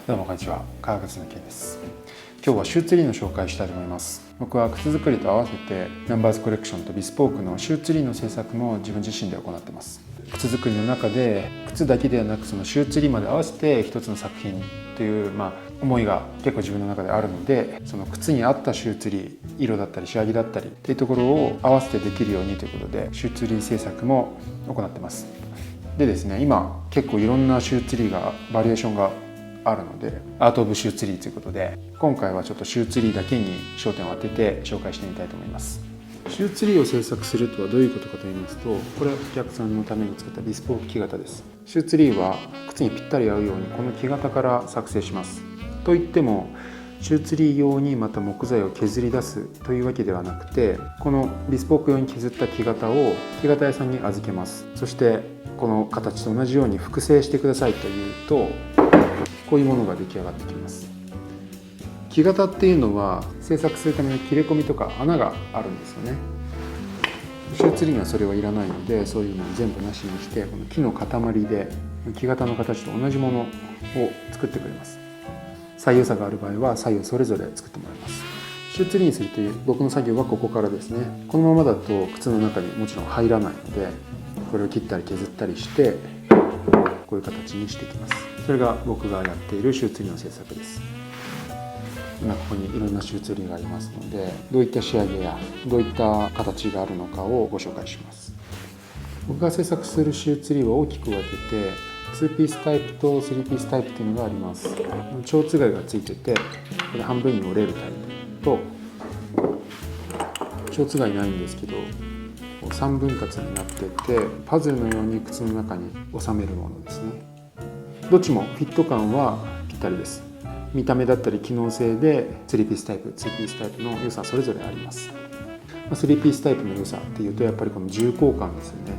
どうもこんにちは、川口の健です。今日はシューツリーの紹介したいと思います。僕は靴作りと合わせてナンバーズコレクションとビスポークのシューツリーの制作も自分自身で行っています。靴作りの中で靴だけではなくそのシューツリーまで合わせて一つの作品という、思いが結構自分の中であるので、その靴に合ったシューツリー、色だったり仕上げだったりっていうところを合わせてできるようにということでシューツリー制作も行っています。でですね、今結構いろんなシューツリーがバリエーションがあるので、アート・オブ・シューツリーということで今回はちょっとシューツリーだけに焦点を当てて紹介してみたいと思います。シューツリーを制作するとはどういうことかと言いますと、これはお客さんのために作ったビスポーク木型です。シューツリーは靴にぴったり合うようにこの木型から作成します。といってもシューツリー用にまた木材を削り出すというわけではなくて、このビスポーク用に削った木型を木型屋さんに預けます。そしてこの形と同じように複製してくださいというと、こういうものが出来上がってきます。木型っていうのは製作するための切れ込みとか穴があるんですよね。シューツリーにはそれはいらないので、そういうのを全部なしにして、この木の塊で木型の形と同じものを作ってくれます。左右差がある場合は左右それぞれ作ってもらいます。シューツリーにするという僕の作業はここからですね。このままだと靴の中にもちろん入らないので、これを切ったり削ったりしてこういう形にしていきます。それが僕がやっているシューツリーの制作です。今ここにいろんなシューツリーがありますので、どういった仕上げやどういった形があるのかをご紹介します。僕が制作するシューツリーは大きく分けて2ピースタイプと3ピースタイプというのがあります。蝶つがいがついてて、これ半分に折れるタイプと、蝶つがいないんですけど3分割になっててパズルのように靴の中に収めるものですね。どっちもフィット感はぴったりです。見た目だったり機能性で3ピースタイプ、2ピースタイプの良さそれぞれあります。3ピースタイプの良さっていうとやっぱりこの重厚感ですよね。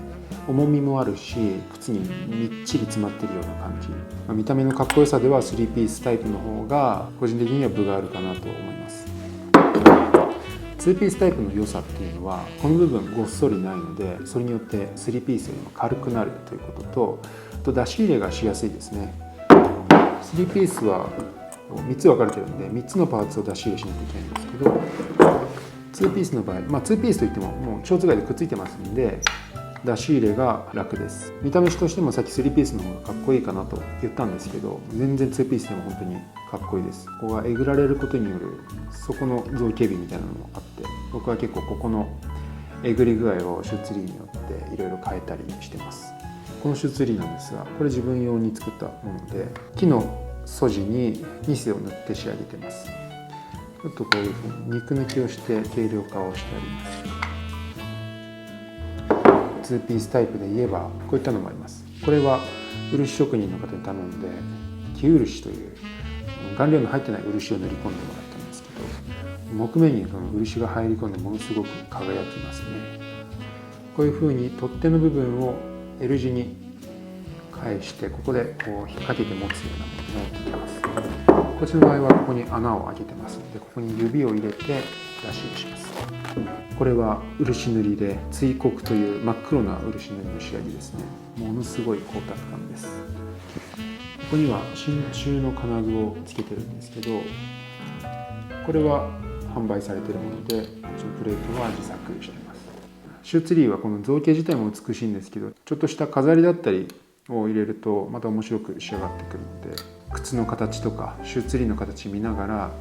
重みもあるし靴にみっちり詰まっているような感じ、見た目のかっこよさでは3ピースタイプの方が個人的には分があるかなと思います。2ピースタイプの良さっていうのはこの部分ごっそりないので、それによって3ピースよりも軽くなるということと、あと出し入れがしやすいですね。3ピースは3つ分かれてるんで3つのパーツを出し入れしなきゃいけないんですけど、2ピースの場合、2ピースといってももう蝶つがいでくっついてますんで出し入れが楽です。見た目としてもさっき3ピースの方がかっこいいかなと言ったんですけど、全然2ピースでも本当にかっこいいです。ここがえぐられることによるそこの造形美みたいなのもあって、僕は結構ここのえぐり具合をシューツリーによっていろいろ変えたりしてます。このシューツリーなんですが、これ自分用に作ったもので木の素地にニスを塗って仕上げてます。ちょっとこういうふうに肉抜きをして軽量化をしてあります。2ピースタイプで言えばこういったのもあります。これは漆職人の方に頼んで木漆という顔料の入ってない漆を塗り込んでもらったんですけど、木目にこの漆が入り込んでものすごく輝きますね。こういうふうに取っ手の部分を L 字に返してここでこう引っ掛けて持つようなものになっています。こっちの場合はここに穴を開けてますので、ここに指を入れて出し入れします。これは漆塗りで追黒という真っ黒な漆塗りの仕上げですね。ものすごい光沢感です。ここには真鍮の金具をつけてるんですけど、これは販売されているもので、こっちのプレートは自作しています。シューツリーはこの造形自体も美しいんですけど、ちょっとした飾りだったりを入れるとまた面白く仕上がってくるので、靴の形とかシューツリーの形見ながら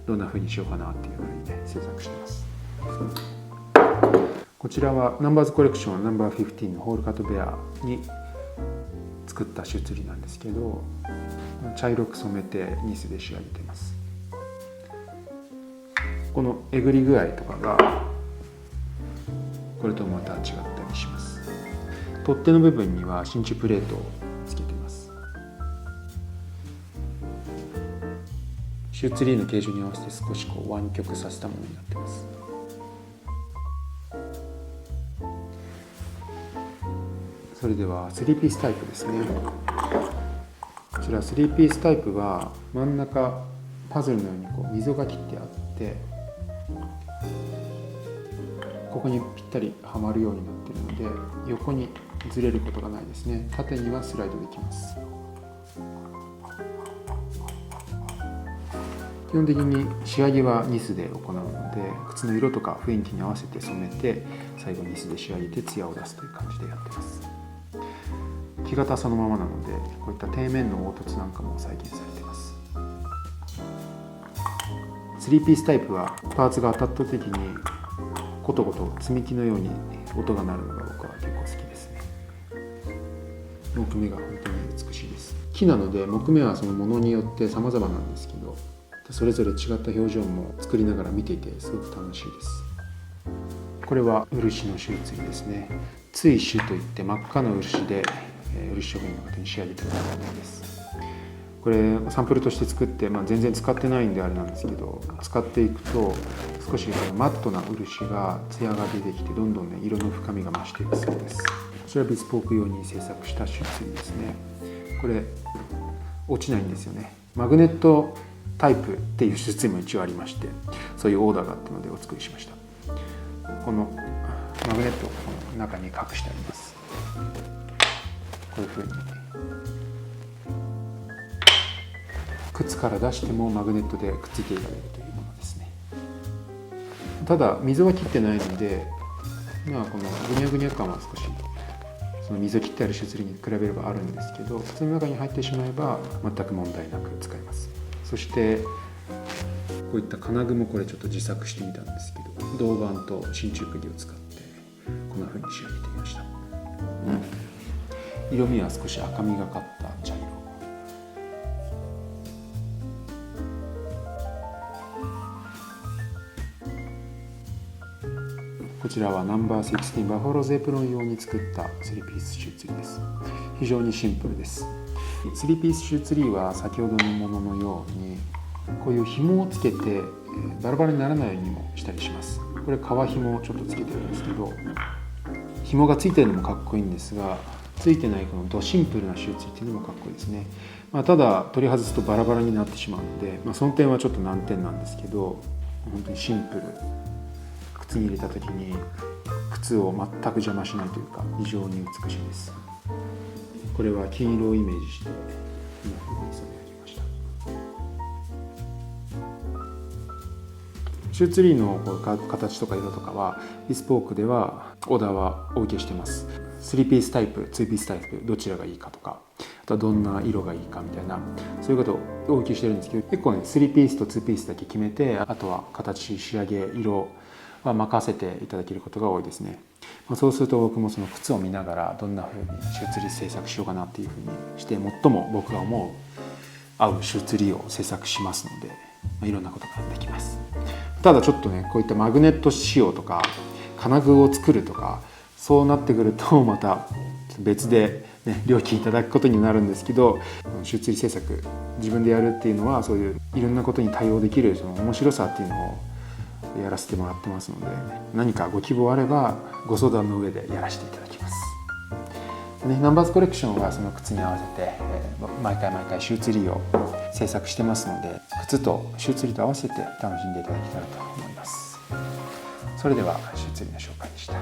どんな風にしようかなっていう風にね制作してます。こちらはナンバーズコレクションナンバー15のホールカットベアに作ったシューツリーなんですけど、茶色く染めてニスで仕上げています。このえぐり具合とかがこれとまた違ったりします。取っ手の部分には真鍮プレートをつけています。シューツリーの形状に合わせて少し湾曲させたものになっています。それでは3ピースタイプですね。こちら3ピースタイプは真ん中パズルのように溝が切ってあって、ここにぴったりはまるようになっているので横にずれることがないですね。縦にはスライドできます。基本的に仕上げはニスで行うので、靴の色とか雰囲気に合わせて染めて最後ニスで仕上げてツヤを出すという感じでやってます。木型そのままなので、こういった底面の凹凸なんかも再現されています。3ピースタイプはパーツが当たった時にコトコト積み木のように音が鳴るのが僕は結構好きですね。木目が本当に美しいです。木なので木目はそのものによって様々なんですけど、それぞれ違った表情も作りながら見ていてすごく楽しいです。これは漆のシューツリーですね。対朱といって真っ赤な漆で漆職人の方に仕上げてもらったものです。これサンプルとして作って、全然使ってないんであれなんですけど、使っていくと少しマットな漆が艶が出てきてどんどんね色の深みが増していくそうです。こちらビスポーク用に製作したシューツリーですね。これ落ちないんですよね。マグネットタイプっていうシューツリーも一応ありまして、そういうオーダーがあったのでお作りしました。このマグネットをこの中に隠してあります。こういう風に靴から出してもマグネットでくっついていられるというものですね。ただ溝は切ってないので、このぐにゃぐにゃ感は少しその溝切ってあるシューツリーに比べればあるんですけど、靴の中に入ってしまえば全く問題なく使えます。そしてこういった金具もこれちょっと自作してみたんですけど、銅板と真鍮釘を使ってこんな風に仕上げてみました。色味は少し赤みがかった茶色。こちらはナンバー16バファローズエプロン用に作った3ピースシューツリーです。非常にシンプルです。3ピースシューツリーは先ほどのもののようにこういう紐をつけてバラバラにならないようにもしたりします。これ革紐をちょっとつけてるんですけど、紐がついてるのもかっこいいんですが、ついてないこのドシンプルなシューツリーっていうのもかっこいいですね。ただ取り外すとバラバラになってしまうので、その点はちょっと難点なんですけど、本当にシンプル。靴に入れた時に靴を全く邪魔しないというか非常に美しいです。これは金色をイメージしてこんな風に染め上げました。シューツリーの形とか色とかはビスポークではオーダーはお受けしてます。3ピースタイプ、2ピースタイプどちらがいいかとか、あとはどんな色がいいかみたいな、そういうことをお受けしてるんですけど、結構ね3ピースと2ピースだけ決めて、あとは形、仕上げ、色は任せていただけることが多いですね。そうすると僕もその靴を見ながらどんな風にシューツリー制作しようかなっていう風にして、最も僕が思う合うシューツリーを制作しますので、いろんなことができます。ただちょっとねこういったマグネット仕様とか金具を作るとか、そうなってくるとまた別で、料金いただくことになるんですけど、シューツリー制作自分でやるっていうのはそういういろんなことに対応できるその面白さっていうのをやらせてもらってますので、何かご希望あればご相談の上でやらせていただきます。ナンバーズコレクションはその靴に合わせて毎回シューツリーを制作してますので、靴とシューツリーと合わせて楽しんでいただけたらと思います。それではシューツリーの紹介でした。